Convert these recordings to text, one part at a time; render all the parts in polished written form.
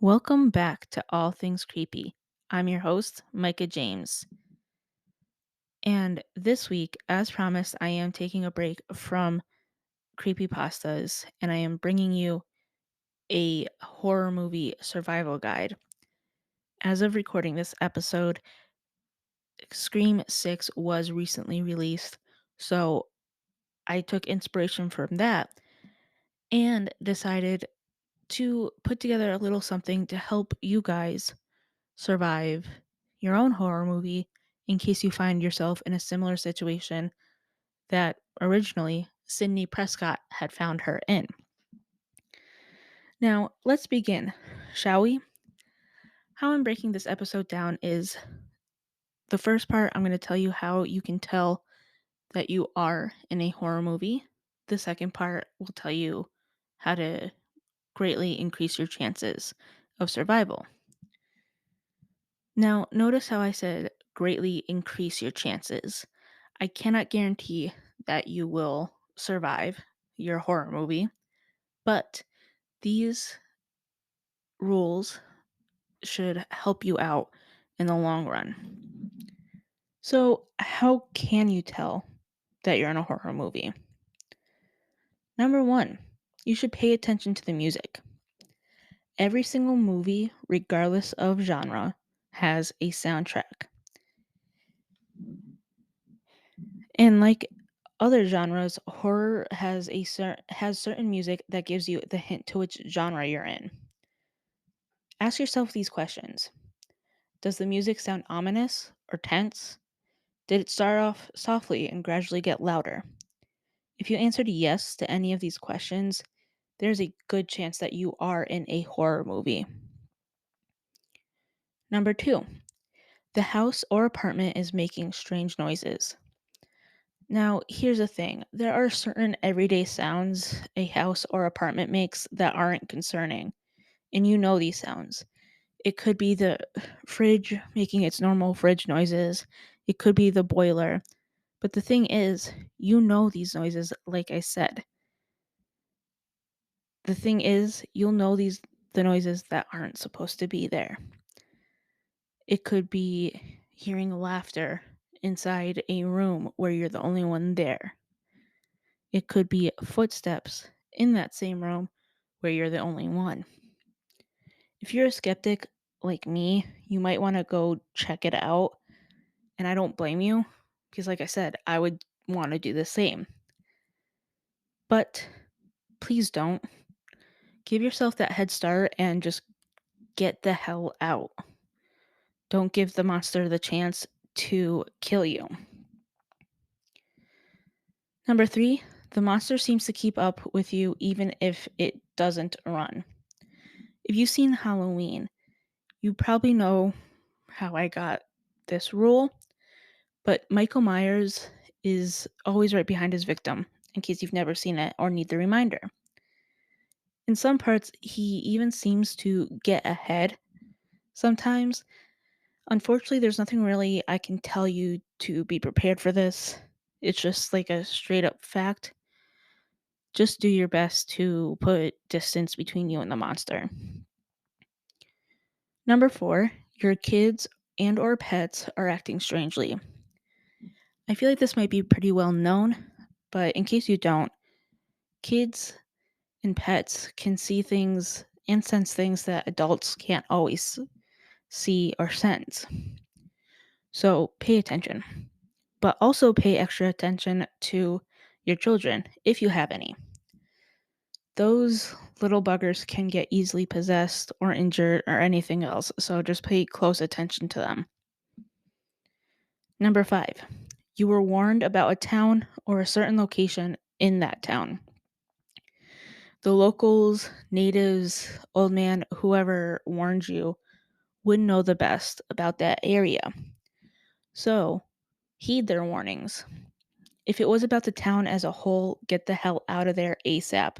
Welcome back to All Things Creepy. I'm your host, Micah James. And this week, as promised, I am taking a break from creepypastas and I am bringing you a horror movie survival guide. As of recording this episode, Scream 6 was recently released, so I took inspiration from that and decided to put together a little something to help you guys survive your own horror movie in case you find yourself in a similar situation that originally Sydney Prescott had found her in. Now, let's begin, shall we? How I'm breaking this episode down is the first part, I'm going to tell you how you can tell that you are in a horror movie. The second part will tell you how to greatly increase your chances of survival. Now, notice how I said greatly increase your chances. I cannot guarantee that you will survive your horror movie, but these rules should help you out in the long run. So, how can you tell that you're in a horror movie? Number one, you should pay attention to the music. Every single movie, regardless of genre, has a soundtrack. And like other genres, horror has certain music that gives you the hint to which genre you're in. Ask yourself these questions. Does the music sound ominous or tense? Did it start off softly and gradually get louder? If you answered yes to any of these questions, there's a good chance that you are in a horror movie. Number two, the house or apartment is making strange noises. Now, here's the thing, there are certain everyday sounds a house or apartment makes that aren't concerning, and you know these sounds. It could be the fridge making its normal fridge noises, it could be the boiler. But the thing is, you know these noises, like I said. The thing is, you'll know the noises that aren't supposed to be there. It could be hearing laughter inside a room where you're the only one there. It could be footsteps in that same room where you're the only one. If you're a skeptic like me, you might want to go check it out, and I don't blame you because, like I said, I would want to do the same. But please don't. Give yourself that head start and just get the hell out. Don't give the monster the chance to kill you. Number three, the monster seems to keep up with you even if it doesn't run. If you've seen Halloween, you probably know how I got this rule, but Michael Myers is always right behind his victim, in case you've never seen it or need the reminder. In some parts, he even seems to get ahead sometimes. Unfortunately, there's nothing really I can tell you to be prepared for this. It's just like a straight up fact. Just do your best to put distance between you and the monster. Number four, your kids and or pets are acting strangely. I feel like this might be pretty well known, but in case you don't, kids and pets can see things and sense things that adults can't always see or sense. So pay attention, but also pay extra attention to your children if you have any. Those little buggers can get easily possessed or injured or anything else, so just pay close attention to them. Number five, you were warned about a town or a certain location in that town. The locals, natives, old man, whoever warned you would know the best about that area. So, heed their warnings. If it was about the town as a whole, get the hell out of there ASAP,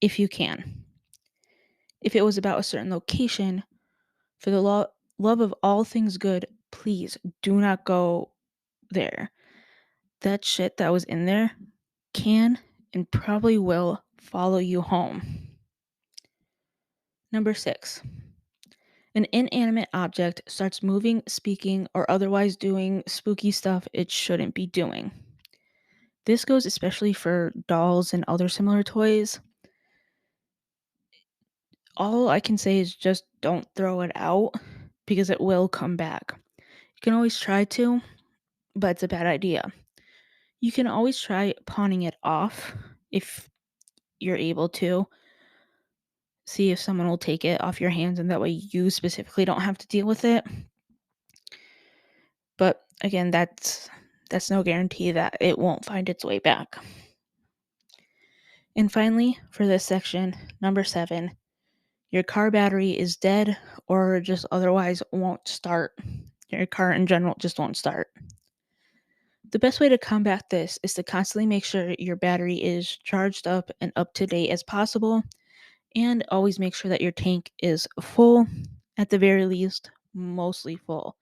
if you can. If it was about a certain location, for the love of all things good, please do not go there. That shit that was in there can and probably will follow you home. Number 6. An inanimate object starts moving, speaking, or otherwise doing spooky stuff it shouldn't be doing. This goes especially for dolls and other similar toys. All I can say is just don't throw it out because it will come back. You can always try to, but it's a bad idea. You can always try pawning it off if you're able to. See if someone will take it off your hands, and that way you specifically don't have to deal with it. But again, that's no guarantee that it won't find its way back. And finally, for this section, number 7, your car battery is dead or just otherwise won't start. Your car in general just won't start. The best way to combat this is to constantly make sure your battery is charged up and up to date as possible, and always make sure that your tank is full, at the very least, mostly full.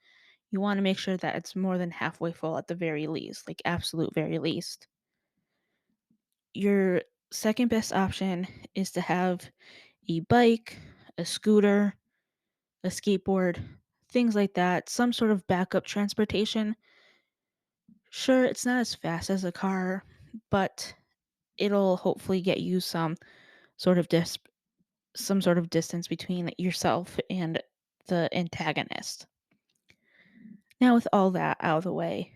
You want to make sure that it's more than halfway full at the very least, like absolute very least. Your second best option is to have a bike, a scooter, a skateboard, things like that, some sort of backup transportation. Sure, it's not as fast as a car, but it'll hopefully get you sort of some sort of distance between yourself and the antagonist. Now, with all that out of the way,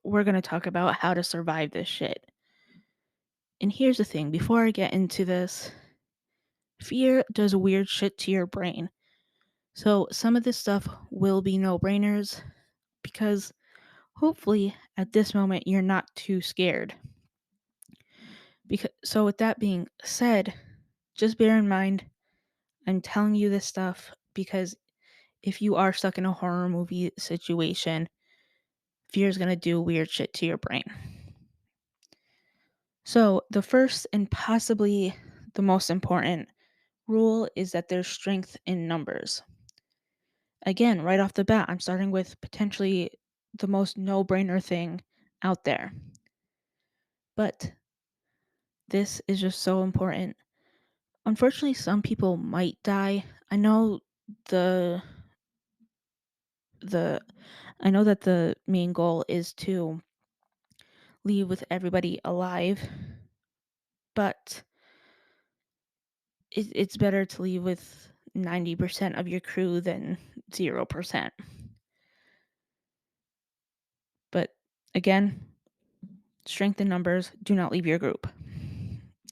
we're going to talk about how to survive this shit. And here's the thing, before I get into this, fear does weird shit to your brain. So some of this stuff will be no-brainers because hopefully at this moment you're not too scared. So with that being said, just bear in mind I'm telling you this stuff because if you are stuck in a horror movie situation, fear is going to do weird shit to your brain. So the first and possibly the most important rule is that there's strength in numbers. Again, right off the bat, I'm starting with potentially the most no-brainer thing out there. But this is just so important. Unfortunately, some people might die. I know the I know that the main goal is to leave with everybody alive, but it's better to leave with 90% of your crew than 0%. But again, strength in numbers, do not leave your group.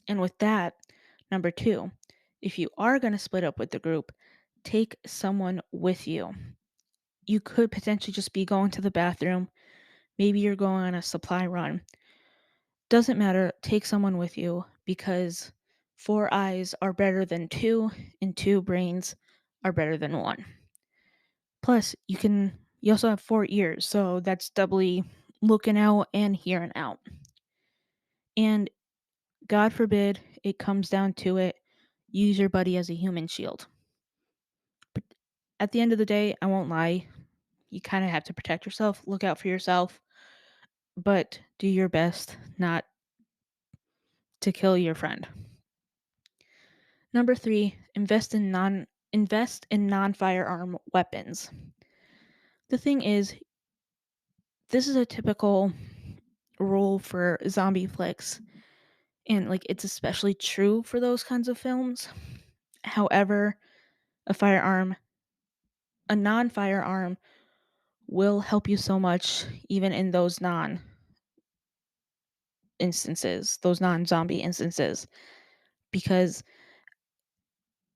And with that, number 2, if you are going to split up with the group, take someone with you. You could potentially just be going to the bathroom. Maybe you're going on a supply run. Doesn't matter, take someone with you because 4 eyes are better than 2 and 2 brains are better than 1. Plus, you also have 4 ears, so that's doubly looking out and hearing out. And God forbid it comes down to it, use your buddy as a human shield. But at the end of the day, I won't lie, you kind of have to protect yourself, look out for yourself, but do your best not to kill your friend. Number 3, invest in non-firearm weapons. The thing is, this is a typical rule for zombie flicks, and like it's especially true for those kinds of films. However, a non-firearm will help you so much even in those non-zombie instances, because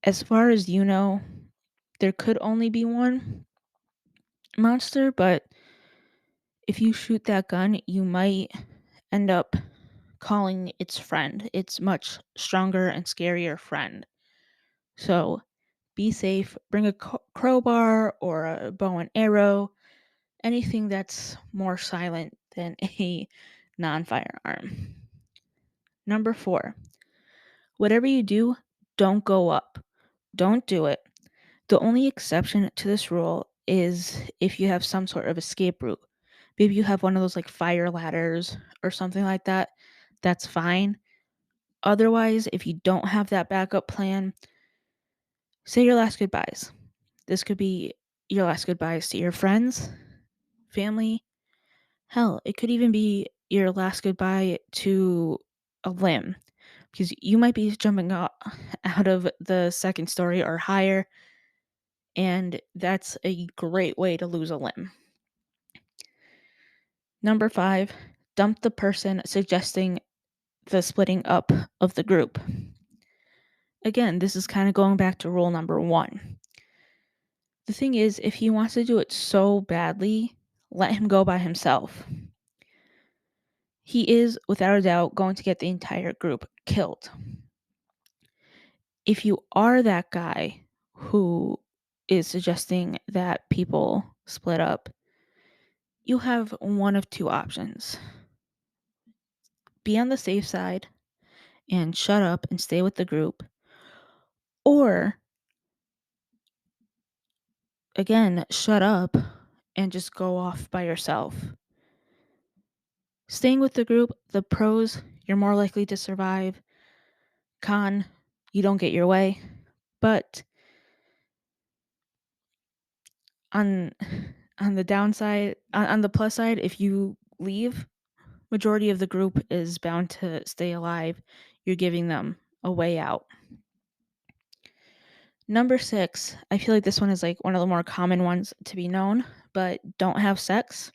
as far as you know, there could only be one monster, but if you shoot that gun, you might end up calling its friend, its much stronger and scarier friend. So be safe, bring a crowbar or a bow and arrow, anything that's more silent than a non-firearm. Number 4, whatever you do, don't go up. Don't do it. The only exception to this rule is if you have some sort of escape route. Maybe you have one of those like fire ladders or something like that. That's fine. Otherwise, if you don't have that backup plan, Say your last goodbyes. This could be your last goodbyes to your friends, family. Hell, it could even be your last goodbye to a limb, because you might be jumping out of the second story or higher, and that's a great way to lose a limb. Number 5, dump the person suggesting the splitting up of the group. Again, this is kind of going back to rule number 1. The thing is, if he wants to do it so badly, let him go by himself. He is, without a doubt, going to get the entire group killed. If you are that guy who is suggesting that people split up, you have one of two options. Be on the safe side and shut up and stay with the group, or again, shut up and just go off by yourself. Staying with the group, the pros, you're more likely to survive. Con, you don't get your way. But on the downside, on the plus side, if you leave, majority of the group is bound to stay alive. You're giving them a way out. Number 6, I feel like this one is like one of the more common ones to be known, but don't have sex.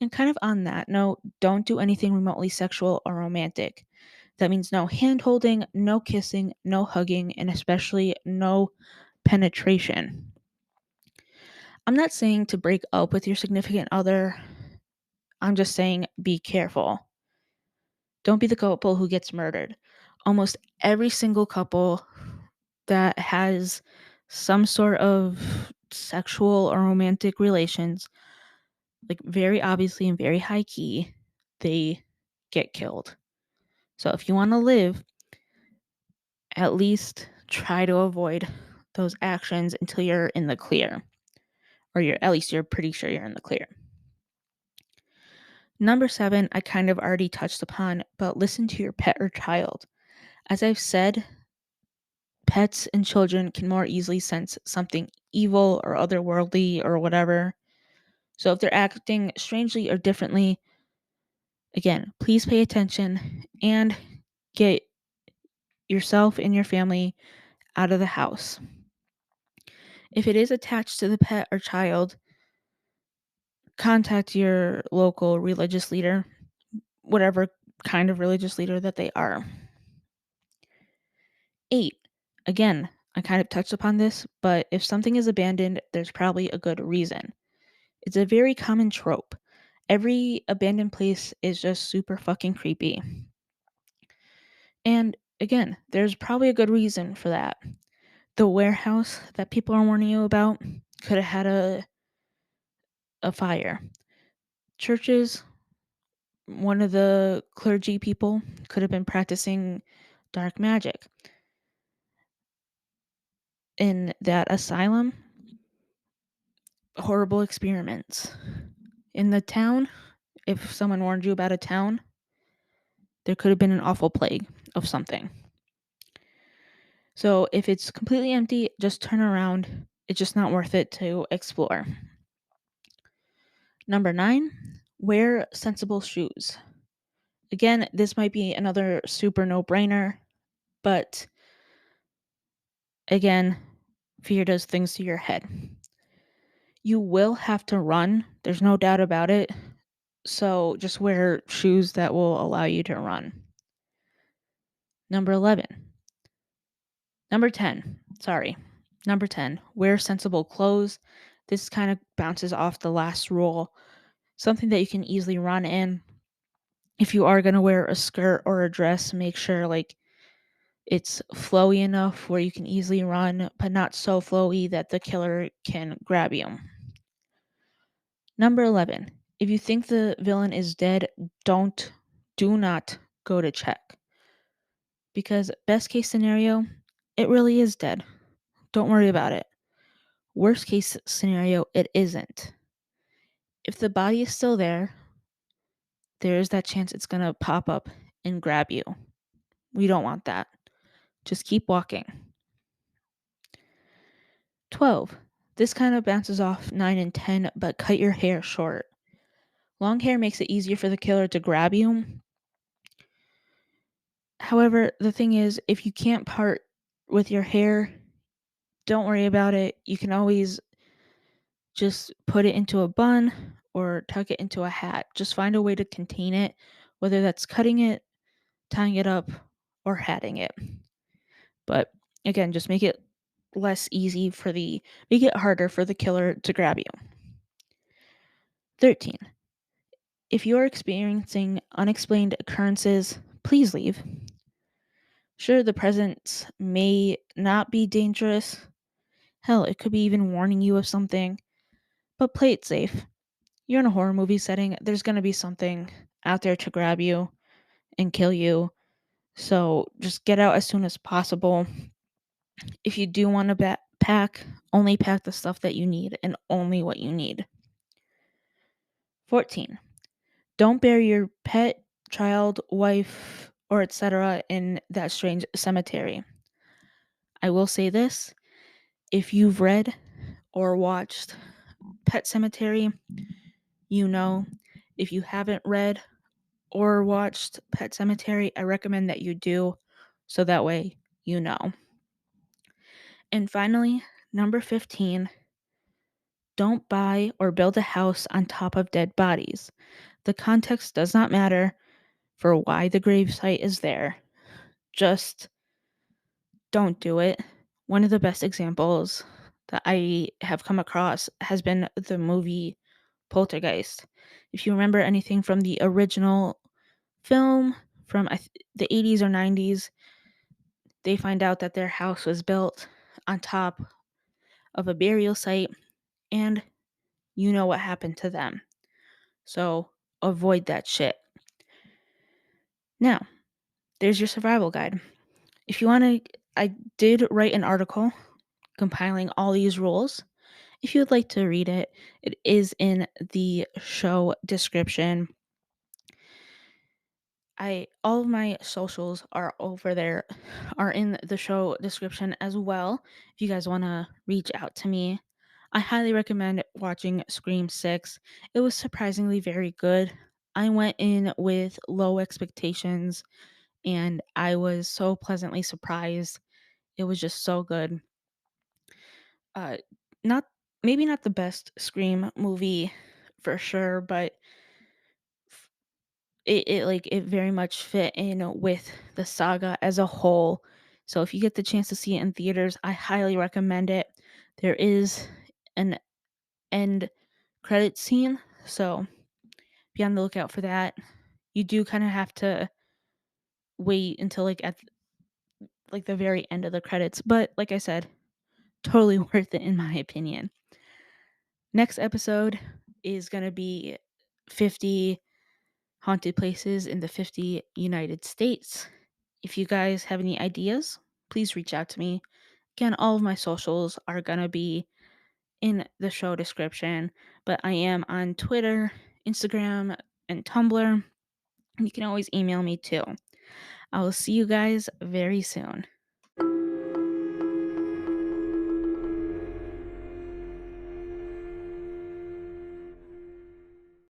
And kind of on that note, don't do anything remotely sexual or romantic. That means no hand holding, no kissing, no hugging, and especially no penetration. I'm not saying to break up with your significant other. I'm just saying be careful. Don't be the couple who gets murdered. Almost every single couple that has some sort of sexual or romantic relations, like very obviously and very high key, they get killed. So if you want to live, at least try to avoid those actions until you're in the clear, or you're pretty sure you're in the clear. Number 7, I kind of already touched upon, but listen to your pet or child. As I've said, pets and children can more easily sense something evil or otherworldly or whatever. So if they're acting strangely or differently, again, please pay attention and get yourself and your family out of the house. If it is attached to the pet or child, contact your local religious leader, whatever kind of religious leader that they are. 8, again, I kind of touched upon this, but if something is abandoned, there's probably a good reason. It's a very common trope. Every abandoned place is just super fucking creepy. And again, there's probably a good reason for that. The warehouse that people are warning you about could have had a fire. Churches, one of the clergy people could have been practicing dark magic. In that asylum, horrible experiments. In the town, if someone warned you about a town, there could have been an awful plague of something. So if it's completely empty, just turn around. It's just not worth it to explore. Number 9, wear sensible shoes. Again, this might be another super no-brainer, but again, fear does things to your head. You will have to run, there's no doubt about it. So just wear shoes that will allow you to run. Number 11. Number 10. Sorry. Number 10. Wear sensible clothes. This kind of bounces off the last rule. Something that you can easily run in. If you are going to wear a skirt or a dress, make sure like it's flowy enough where you can easily run, but not so flowy that the killer can grab you. Number 11. If you think the villain is dead, do not go to check. Because best case scenario, it really is dead. Don't worry about it. Worst case scenario, it isn't. If the body is still there, there is that chance it's going to pop up and grab you. We don't want that. Just keep walking. 12. This kind of bounces off 9 and 10, but cut your hair short. Long hair makes it easier for the killer to grab you. However, the thing is, if you can't part with your hair, don't worry about it. You can always just put it into a bun or tuck it into a hat. Just find a way to contain it, whether that's cutting it, tying it up, or hatting it. But again, just make it make it harder for the killer to grab you. 13. If you are experiencing unexplained occurrences, please leave. Sure, the presence may not be dangerous. Hell, it could be even warning you of something, but play it safe. You're in a horror movie setting, there's going to be something out there to grab you and kill you. So just get out as soon as possible. If you do want to pack, only pack the stuff that you need and only what you need. 14. Don't bury your pet, child, wife, or etc. in that strange cemetery. I will say this, if you've read or watched Pet Cemetery, you know. If you haven't read or watched Pet Cemetery, I recommend that you do, so that way you know. And finally, number 15, don't buy or build a house on top of dead bodies. The context does not matter for why the gravesite is there. Just don't do it. One of the best examples that I have come across has been the movie Poltergeist. If you remember anything from the original film from the 80s or 90s, they find out that their house was built on top of a burial site, and you know what happened to them. So avoid that shit. Now, there's your survival guide. If you want to, I did write an article compiling all these rules. If you would like to read it, it is in the show description. All of my socials are over there, are in the show description as well. If you guys want to reach out to me, I highly recommend watching Scream 6. It was surprisingly very good. I went in with low expectations and I was so pleasantly surprised. It was just so good. Uh not maybe not the best Scream movie for sure, but it very much fit in with the saga as a whole. So if you get the chance to see it in theaters, I highly recommend it. There is an end credit scene, so be on the lookout for that. You do kind of have to wait until at the very end of the credits, but like I said, totally worth it in my opinion. Next episode is going to be 50 haunted places in the 50 United States. If you guys have any ideas, please reach out to me. Again, all of my socials are going to be in the show description, but I am on Twitter, Instagram, and Tumblr. You can always email me too. I will see you guys very soon.